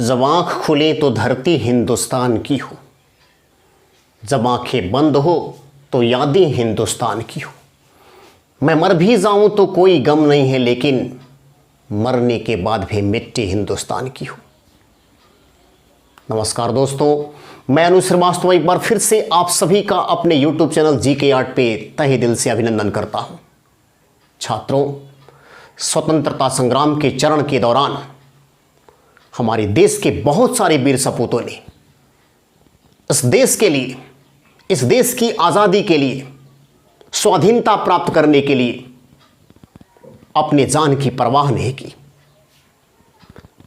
जब आँख खुले तो धरती हिंदुस्तान की हो, जब आंखें बंद हो तो यादें हिंदुस्तान की हो। मैं मर भी जाऊं तो कोई गम नहीं है, लेकिन मरने के बाद भी मिट्टी हिंदुस्तान की हो। नमस्कार दोस्तों, मैं अनु श्रीवास्तव एक बार फिर से आप सभी का अपने YouTube चैनल GK आर्ट पे तहे दिल से अभिनंदन करता हूं। छात्रों, स्वतंत्रता संग्राम के चरण के दौरान हमारे देश के बहुत सारे वीर सपूतों ने इस देश के लिए, इस देश की आज़ादी के लिए, स्वाधीनता प्राप्त करने के लिए अपने जान की परवाह नहीं की।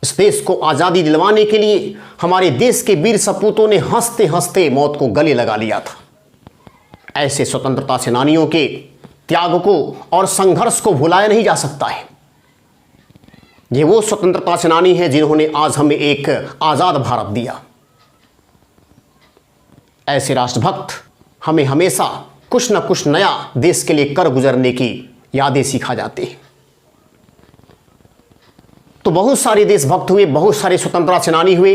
इस देश को आज़ादी दिलवाने के लिए हमारे देश के वीर सपूतों ने हंसते हंसते मौत को गले लगा लिया था। ऐसे स्वतंत्रता सेनानियों के त्याग को और संघर्ष को भुलाया नहीं जा सकता है। ये वो स्वतंत्रता सेनानी हैं जिन्होंने आज हमें एक आज़ाद भारत दिया। ऐसे राष्ट्रभक्त हमें हमेशा कुछ न कुछ नया देश के लिए कर गुजरने की यादें सिखा जाते हैं। तो बहुत सारे देशभक्त हुए, बहुत सारे स्वतंत्रता सेनानी हुए।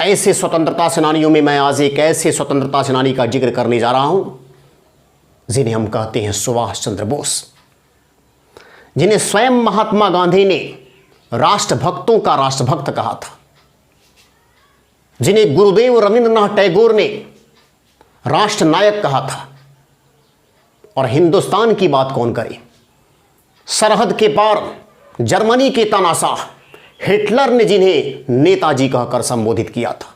ऐसे स्वतंत्रता सेनानियों में मैं आज एक ऐसे स्वतंत्रता सेनानी का जिक्र करने जा रहा हूं जिन्हें हम कहते हैं सुभाष चंद्र बोस, जिन्हें स्वयं महात्मा गांधी ने राष्ट्रभक्तों का राष्ट्रभक्त कहा था, जिन्हें गुरुदेव रविंद्रनाथ टैगोर ने राष्ट्र नायक कहा था। और हिंदुस्तान की बात कौन करे, सरहद के पार जर्मनी के तानाशाह हिटलर ने जिन्हें नेताजी कहकर संबोधित किया था।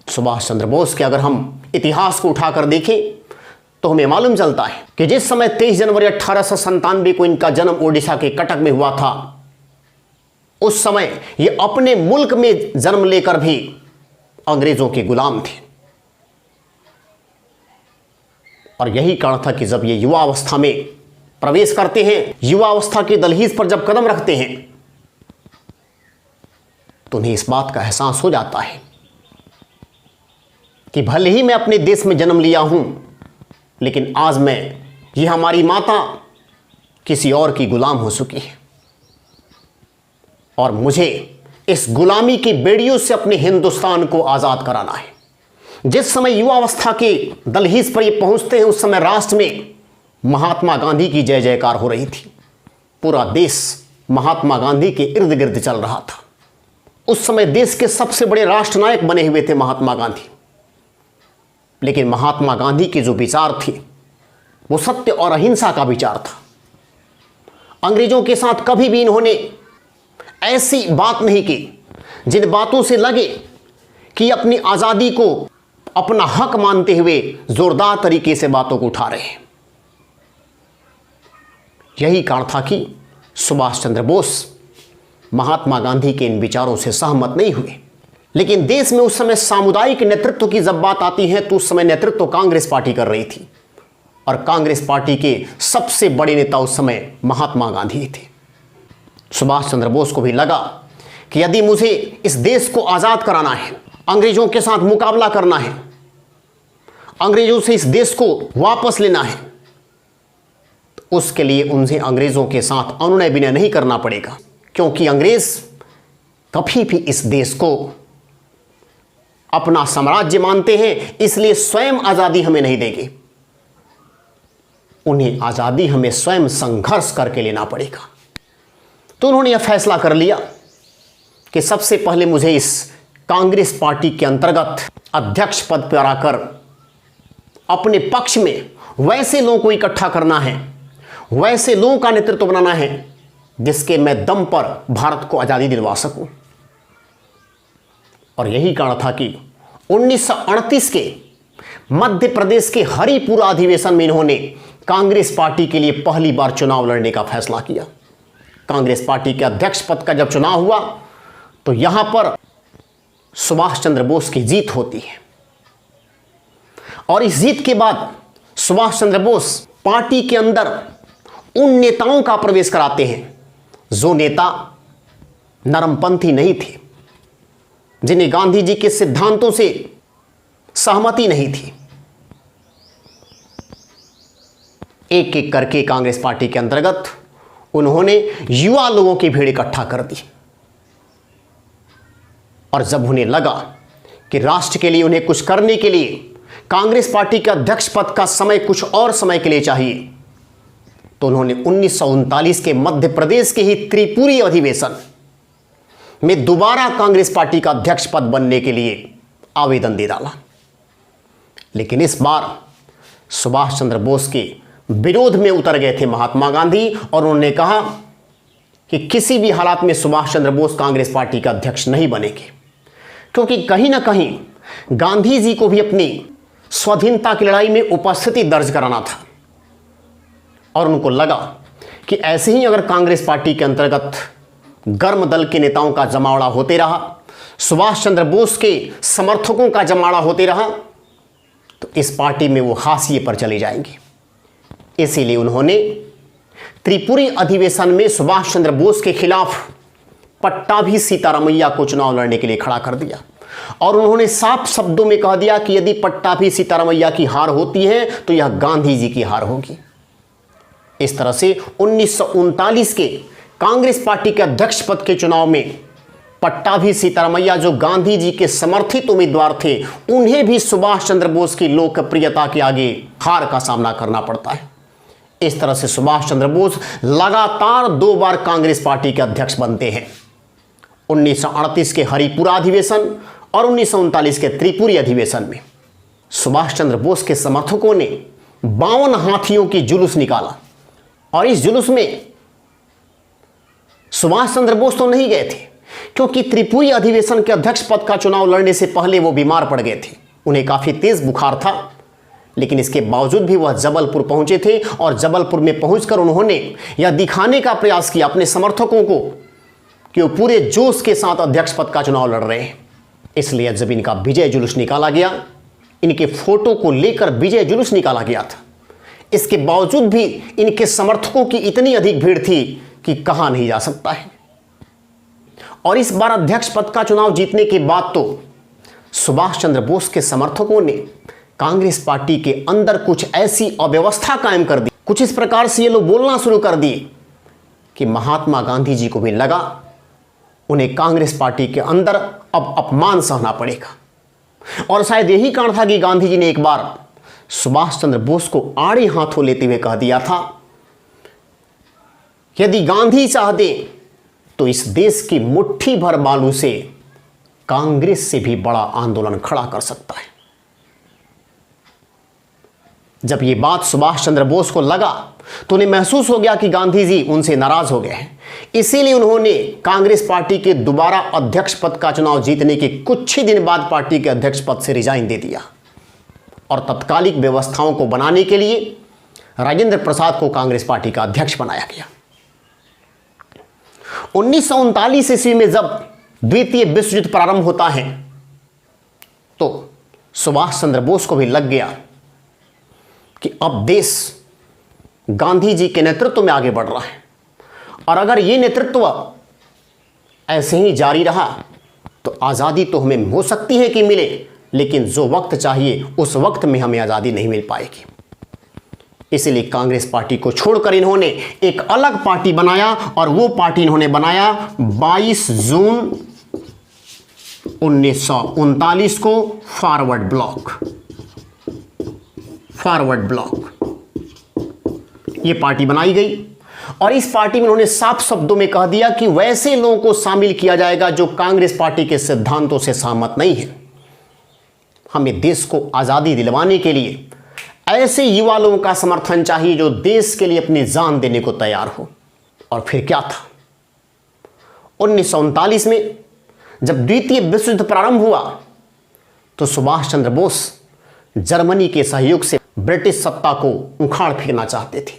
सुभाष चंद्र बोस के अगर हम इतिहास को उठाकर देखें तो हमें मालूम चलता है कि जिस समय 23 जनवरी 1897 को इनका जन्म ओडिशा के कटक में हुआ था, उस समय ये अपने मुल्क में जन्म लेकर भी अंग्रेजों के गुलाम थे। और यही कारण था कि जब ये युवा अवस्था में प्रवेश करते हैं, युवा अवस्था के दहलीज पर जब कदम रखते हैं, तो उन्हें इस बात का एहसास हो जाता है कि भले ही मैं अपने देश में जन्म लिया हूं, लेकिन आज ये हमारी माता किसी और की गुलाम हो चुकी है और मुझे इस गुलामी की बेड़ियों से अपने हिंदुस्तान को आज़ाद कराना है। जिस समय युवावस्था के दहलीज पर ये पहुंचते हैं, उस समय राष्ट्र में महात्मा गांधी की जय जयकार हो रही थी। पूरा देश महात्मा गांधी के इर्द गिर्द चल रहा था। उस समय देश के सबसे बड़े राष्ट्रनायक बने हुए थे महात्मा गांधी। लेकिन महात्मा गांधी के जो विचार थे वो सत्य और अहिंसा का विचार था। अंग्रेजों के साथ कभी भी इन्होंने ऐसी बात नहीं की जिन बातों से लगे कि अपनी आज़ादी को अपना हक मानते हुए जोरदार तरीके से बातों को उठा रहे हैं। यही कारण था कि सुभाष चंद्र बोस महात्मा गांधी के इन विचारों से सहमत नहीं हुए। लेकिन देश में उस समय सामुदायिक नेतृत्व की जब बात आती है तो उस समय नेतृत्व कांग्रेस पार्टी कर रही थी और कांग्रेस पार्टी के सबसे बड़े नेता उस समय महात्मा गांधी थे। सुभाष चंद्र बोस को भी लगा कि यदि मुझे इस देश को आज़ाद कराना है, अंग्रेजों के साथ मुकाबला करना है, अंग्रेजों से इस देश को वापस लेना है, तो उसके लिए उन्हें अंग्रेजों के साथ अनुनय विनय नहीं करना पड़ेगा, क्योंकि अंग्रेज कभी भी इस देश को अपना साम्राज्य मानते हैं, इसलिए स्वयं आज़ादी हमें नहीं देंगे। उन्हें आज़ादी हमें स्वयं संघर्ष करके लेना पड़ेगा। तो उन्होंने यह फैसला कर लिया कि सबसे पहले मुझे इस कांग्रेस पार्टी के अंतर्गत अध्यक्ष पद पर आकर अपने पक्ष में वैसे लोगों को इकट्ठा करना है, वैसे लोगों का नेतृत्व बनाना है जिसके मैं दम पर भारत को आज़ादी दिलवा सकूं। और यही कारण था कि 1938 के मध्य प्रदेश के हरिपुरा अधिवेशन में इन्होंने कांग्रेस पार्टी के लिए पहली बार चुनाव लड़ने का फैसला किया। कांग्रेस पार्टी के अध्यक्ष पद का जब चुनाव हुआ तो यहां पर सुभाष चंद्र बोस की जीत होती है। और इस जीत के बाद सुभाष चंद्र बोस पार्टी के अंदर उन नेताओं का प्रवेश कराते हैं जो नेता नरमपंथी नहीं थे, जिन्हें गांधी जी के सिद्धांतों से सहमति नहीं थी। एक एक करके कांग्रेस पार्टी के अंतर्गत उन्होंने युवा लोगों की भीड़ इकट्ठा कर दी। और जब उन्हें लगा कि राष्ट्र के लिए उन्हें कुछ करने के लिए कांग्रेस पार्टी के अध्यक्ष पद का समय कुछ और समय के लिए चाहिए, तो उन्होंने 1939 के मध्य प्रदेश के ही त्रिपुरी अधिवेशन में दोबारा कांग्रेस पार्टी का अध्यक्ष पद बनने के लिए आवेदन दे डाला। लेकिन इस बार सुभाष चंद्र बोस के विरोध में उतर गए थे महात्मा गांधी और उन्होंने कहा कि किसी भी हालात में सुभाष चंद्र बोस कांग्रेस पार्टी का अध्यक्ष नहीं बनेंगे, क्योंकि कहीं ना कहीं गांधी जी को भी अपनी स्वाधीनता की लड़ाई में उपस्थिति दर्ज कराना था और उनको लगा कि ऐसे ही अगर कांग्रेस पार्टी के अंतर्गत गर्म दल के नेताओं का जमावड़ा होते रहा, सुभाष चंद्र बोस के समर्थकों का जमावड़ा होते रहा, तो इस पार्टी में वो हाशिए पर चले जाएंगे। इसीलिए उन्होंने त्रिपुरी अधिवेशन में सुभाष चंद्र बोस के खिलाफ पट्टाभी सीतारामैया को चुनाव लड़ने के लिए खड़ा कर दिया और उन्होंने साफ शब्दों में कह दिया कि यदि पट्टाभी सीतारामैया की हार होती है तो यह गांधी जी की हार होगी। इस तरह से 1939 के कांग्रेस पार्टी के अध्यक्ष पद के चुनाव में पट्टाभी सीतारामैया, जो गांधी जी के समर्थित उम्मीदवार थे, उन्हें भी सुभाष चंद्र बोस की लोकप्रियता के आगे हार का सामना करना पड़ता है। इस तरह से सुभाष चंद्र बोस लगातार 2 बार कांग्रेस पार्टी के अध्यक्ष बनते हैं, 1938 के हरिपुरा अधिवेशन और 1939 के त्रिपुरी अधिवेशन में। सुभाष चंद्र बोस के समर्थकों ने 52 हाथियों की जुलूस निकाला और इस जुलूस में सुभाष चंद्र बोस तो नहीं गए थे, क्योंकि त्रिपुरी अधिवेशन के अध्यक्ष पद का चुनाव लड़ने से पहले वो बीमार पड़ गए थे, उन्हें काफी तेज बुखार था। लेकिन इसके बावजूद भी वह जबलपुर पहुंचे थे और जबलपुर में पहुंचकर उन्होंने यह दिखाने का प्रयास किया अपने समर्थकों को कि वो पूरे जोश के साथ अध्यक्ष पद का चुनाव लड़ रहे हैं। इसलिए जब इनका विजय जुलूस निकाला गया, इनके फोटो को लेकर विजय जुलूस निकाला गया था, इसके बावजूद भी इनके समर्थकों की इतनी अधिक भीड़ थी कि कहा नहीं जा सकता है। और इस बार अध्यक्ष पद का चुनाव जीतने के बाद तो सुभाष चंद्र बोस के समर्थकों ने कांग्रेस पार्टी के अंदर कुछ ऐसी अव्यवस्था कायम कर दी, कुछ इस प्रकार से ये लोग बोलना शुरू कर दिए कि महात्मा गांधी जी को भी लगा उन्हें कांग्रेस पार्टी के अंदर अब अपमान सहना पड़ेगा। और शायद यही कारण था कि गांधी जी ने एक बार सुभाष चंद्र बोस को आड़े हाथों लेते हुए कह दिया था, यदि गांधी चाहते तो इस देश की मुट्ठी भर बालू से कांग्रेस से भी बड़ा आंदोलन खड़ा कर सकता है। जब यह बात सुभाष चंद्र बोस को लगा तो उन्हें महसूस हो गया कि गांधी जी उनसे नाराज हो गए हैं। इसीलिए उन्होंने कांग्रेस पार्टी के दोबारा अध्यक्ष पद का चुनाव जीतने के कुछ ही दिन बाद पार्टी के अध्यक्ष पद से रिजाइन दे दिया और तत्कालिक व्यवस्थाओं को बनाने के लिए राजेंद्र प्रसाद को कांग्रेस पार्टी का अध्यक्ष बनाया गया। 1939 ईस्वी में जब द्वितीय विश्व युद्ध प्रारंभ होता है तो सुभाष चंद्र बोस को भी लग गया कि अब देश गांधी जी के नेतृत्व में आगे बढ़ रहा है और अगर ये नेतृत्व ऐसे ही जारी रहा तो आज़ादी तो हमें हो सकती है कि मिले, लेकिन जो वक्त चाहिए उस वक्त में हमें आज़ादी नहीं मिल पाएगी। इसलिए कांग्रेस पार्टी को छोड़कर इन्होंने एक अलग पार्टी बनाया और वो पार्टी इन्होंने बनाया 22 जून 1939 को फॉरवर्ड ब्लॉक ये पार्टी बनाई गई और इस पार्टी में उन्होंने साफ शब्दों में कह दिया कि वैसे लोगों को शामिल किया जाएगा जो कांग्रेस पार्टी के सिद्धांतों से सहमत नहीं है। हमें देश को आज़ादी दिलवाने के लिए ऐसे युवा लोगों का समर्थन चाहिए जो देश के लिए अपनी जान देने को तैयार हो। और फिर क्या था, 1939 में जब द्वितीय विश्व युद्ध प्रारंभ हुआ तो सुभाष चंद्र बोस जर्मनी के सहयोग से ब्रिटिश सत्ता को उखाड़ फेंकना चाहते थे।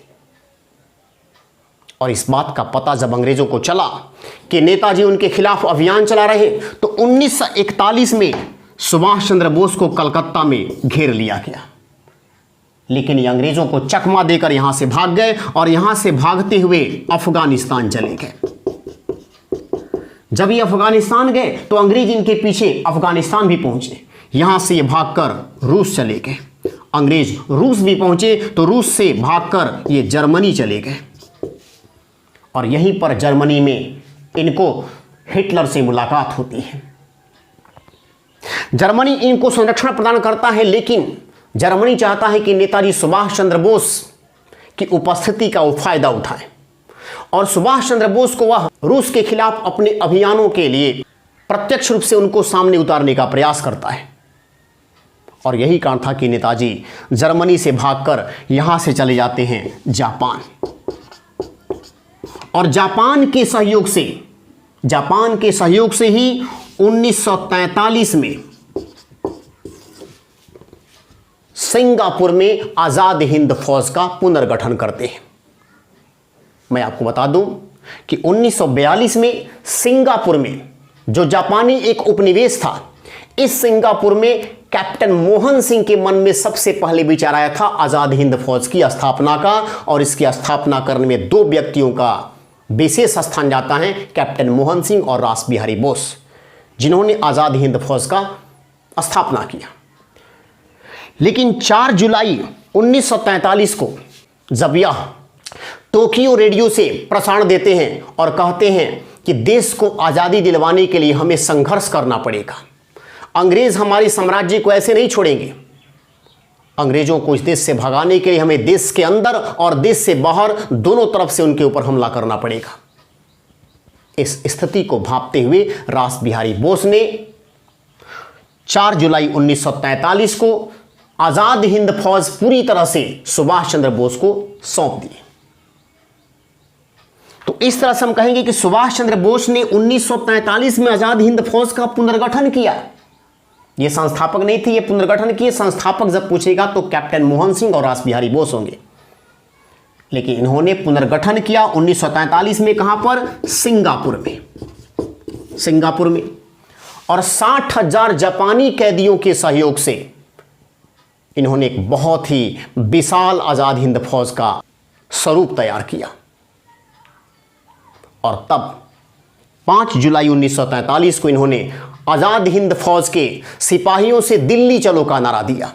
और इस बात का पता जब अंग्रेजों को चला कि नेताजी उनके खिलाफ अभियान चला रहे तो 1941 में सुभाष चंद्र बोस को कलकत्ता में घेर लिया गया। लेकिन ये अंग्रेजों को चकमा देकर यहां से भाग गए और यहां से भागते हुए अफगानिस्तान चले गए। जब ये अफगानिस्तान गए तो अंग्रेज इनके पीछे अफगानिस्तान भी पहुंचे। यहां से ये भागकर रूस चले गए। अंग्रेज रूस भी पहुंचे तो रूस से भागकर ये जर्मनी चले गए और यहीं पर जर्मनी में इनको हिटलर से मुलाकात होती है जर्मनी इनको संरक्षण प्रदान करता है, लेकिन जर्मनी चाहता है कि नेताजी सुभाष चंद्र बोस की उपस्थिति का वो फायदा उठाएं और सुभाष चंद्र बोस को वह रूस के खिलाफ अपने अभियानों के लिए प्रत्यक्ष रूप से उनको सामने उतारने का प्रयास करता है। और यही कारण था कि नेताजी जर्मनी से भागकर यहां से चले जाते हैं जापान। और जापान के सहयोग से ही 1943 में सिंगापुर में आजाद हिंद फौज का पुनर्गठन करते हैं। मैं आपको बता दूं कि 1942 में सिंगापुर में जो जापानी एक उपनिवेश था, इस सिंगापुर में कैप्टन मोहन सिंह के मन में सबसे पहले विचार आया था आजाद हिंद फौज की स्थापना का। और इसकी स्थापना करने में दो व्यक्तियों का विशेष स्थान जाता है, कैप्टन मोहन सिंह और रास बिहारी बोस, जिन्होंने आजाद हिंद फौज का स्थापना किया। लेकिन 4 जुलाई 1943 को जब यह टोक्यो रेडियो से प्रसारण देते हैं और कहते हैं कि देश को आज़ादी दिलवाने के लिए हमें संघर्ष करना पड़ेगा, अंग्रेज हमारे साम्राज्य को ऐसे नहीं छोड़ेंगे, अंग्रेजों को इस देश से भगाने के लिए हमें देश के अंदर और देश से बाहर दोनों तरफ से उनके ऊपर हमला करना पड़ेगा। इस स्थिति को भांपते हुए रास बिहारी बोस ने 4 जुलाई 1943 को आजाद हिंद फौज पूरी तरह से सुभाष चंद्र बोस को सौंप दी। तो इस तरह से हम कहेंगे कि सुभाष चंद्र बोस ने 1943 में आजाद हिंद फौज का पुनर्गठन किया। ये संस्थापक नहीं थे, ये पुनर्गठन किए। संस्थापक जब पूछेगा तो कैप्टन मोहन सिंह और रास बिहारी बोस होंगे, लेकिन इन्होंने पुनर्गठन किया 1943 में। कहां पर? सिंगापुर में। और 60,000 जापानी कैदियों के सहयोग से इन्होंने एक बहुत ही विशाल आजाद हिंद फौज का स्वरूप तैयार किया। और तब 5 जुलाई 1943 को इन्होंने आजाद हिंद फौज के सिपाहियों से दिल्ली चलो का नारा दिया।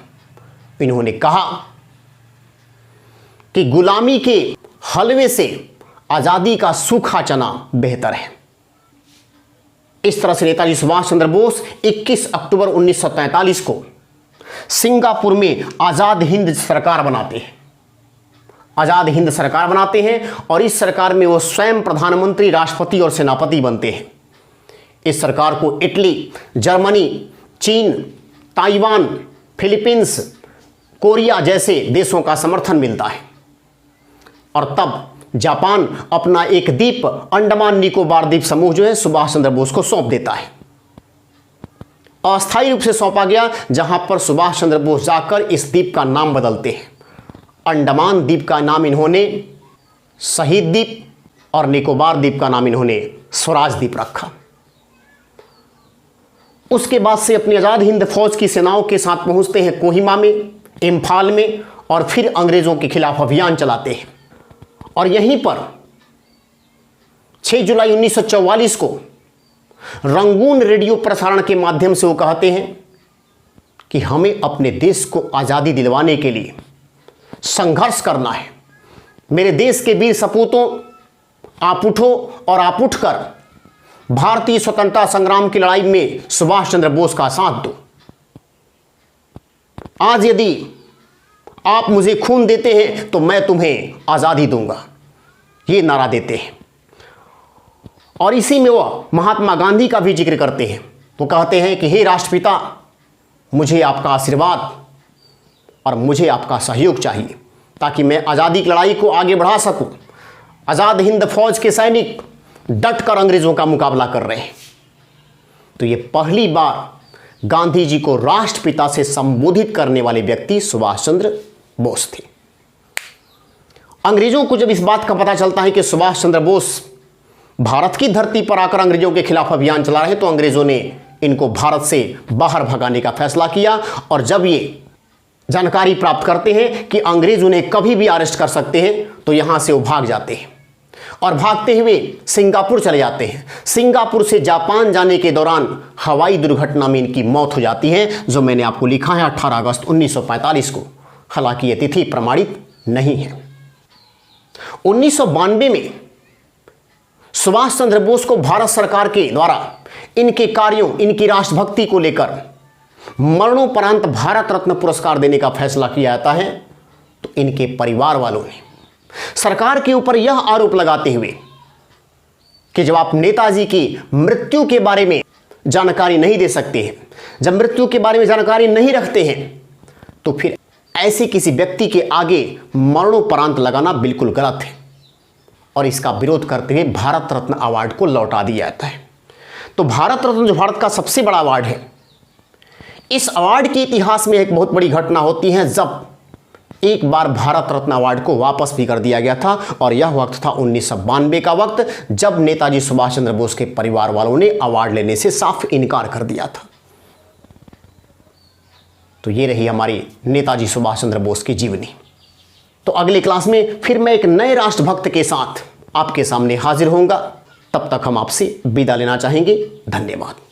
इन्होंने कहा कि गुलामी के हलवे से आजादी का सूखा चना बेहतर है। इस तरह से नेताजी सुभाष चंद्र बोस 21 अक्टूबर 1943 को सिंगापुर में आजाद हिंद सरकार बनाते हैं। और इस सरकार में वो स्वयं प्रधानमंत्री, राष्ट्रपति और सेनापति बनते हैं। इस सरकार को इटली, जर्मनी, चीन, ताइवान, फिलीपींस, कोरिया जैसे देशों का समर्थन मिलता है। और तब जापान अपना एक द्वीप, अंडमान निकोबार द्वीप समूह जो है, सुभाष चंद्र बोस को सौंप देता है। अस्थायी रूप से सौंपा गया, जहां पर सुभाष चंद्र बोस जाकर इस द्वीप का नाम बदलते हैं। अंडमान द्वीप का नाम इन्होंने शहीद द्वीप और निकोबार द्वीप का नाम इन्होंने स्वराज द्वीप रखा। उसके बाद से अपनी आजाद हिंद फौज की सेनाओं के साथ पहुंचते हैं कोहिमा में, इम्फाल में, और फिर अंग्रेजों के खिलाफ अभियान चलाते हैं। और यहीं पर 6 जुलाई 1944 को रंगून रेडियो प्रसारण के माध्यम से वो कहते हैं कि हमें अपने देश को आज़ादी दिलवाने के लिए संघर्ष करना है। मेरे देश के वीर सपूतों, आप उठो और आप उठकर भारतीय स्वतंत्रता संग्राम की लड़ाई में सुभाष चंद्र बोस का साथ दो। आज यदि आप मुझे खून देते हैं तो मैं तुम्हें आज़ादी दूंगा, ये नारा देते हैं। और इसी में वो महात्मा गांधी का भी जिक्र करते हैं। वो कहते हैं कि हे राष्ट्रपिता, मुझे आपका आशीर्वाद और मुझे आपका सहयोग चाहिए ताकि मैं आज़ादी की लड़ाई को आगे बढ़ा सकूं। आज़ाद हिंद फौज के सैनिक डटकर अंग्रेजों का मुकाबला कर रहे हैं। तो ये पहली बार गांधी जी को राष्ट्रपिता से संबोधित करने वाले व्यक्ति सुभाष चंद्र बोस थे। अंग्रेजों को जब इस बात का पता चलता है कि सुभाष चंद्र बोस भारत की धरती पर आकर अंग्रेजों के खिलाफ अभियान चला रहे हैं, तो अंग्रेजों ने इनको भारत से बाहर भगाने का फैसला किया। और जब ये जानकारी प्राप्त करते हैं कि अंग्रेज उन्हें कभी भी अरेस्ट कर सकते हैं, तो यहां से वो भाग जाते हैं और भागते हुए सिंगापुर चले जाते हैं। सिंगापुर से जापान जाने के दौरान हवाई दुर्घटना में इनकी मौत हो जाती है, जो मैंने आपको लिखा है 18 अगस्त 1945 को। हालांकि यह तिथि प्रमाणित नहीं है। 1992 में सुभाष चंद्र बोस को भारत सरकार के द्वारा इनके कार्यों, इनकी राष्ट्रभक्ति को लेकर मरणोपरांत भारत रत्न पुरस्कार देने का फैसला किया जाता है, तो इनके परिवार वालों ने सरकार के ऊपर यह आरोप लगाते हुए कि जब आप नेताजी की मृत्यु के बारे में जानकारी नहीं दे सकते हैं, जब मृत्यु के बारे में जानकारी नहीं रखते हैं, तो फिर ऐसे किसी व्यक्ति के आगे मरणोपरांत लगाना बिल्कुल गलत है और इसका विरोध करते हुए भारत रत्न अवार्ड को लौटा दिया जाता है। तो भारत रत्न जो भारत का सबसे बड़ा अवार्ड है, इस अवार्ड के इतिहास में एक बहुत बड़ी घटना होती है जब एक बार भारत रत्न अवार्ड को वापस भी कर दिया गया था, और यह वक्त था 1992 का वक्त, जब नेताजी सुभाष चंद्र बोस के परिवार वालों ने अवार्ड लेने से साफ इनकार कर दिया था। तो ये रही हमारी नेताजी सुभाष चंद्र बोस की जीवनी। तो अगली क्लास में फिर मैं एक नए राष्ट्रभक्त के साथ आपके सामने हाजिर होऊंगा। तब तक हम आपसे विदा लेना चाहेंगे। धन्यवाद।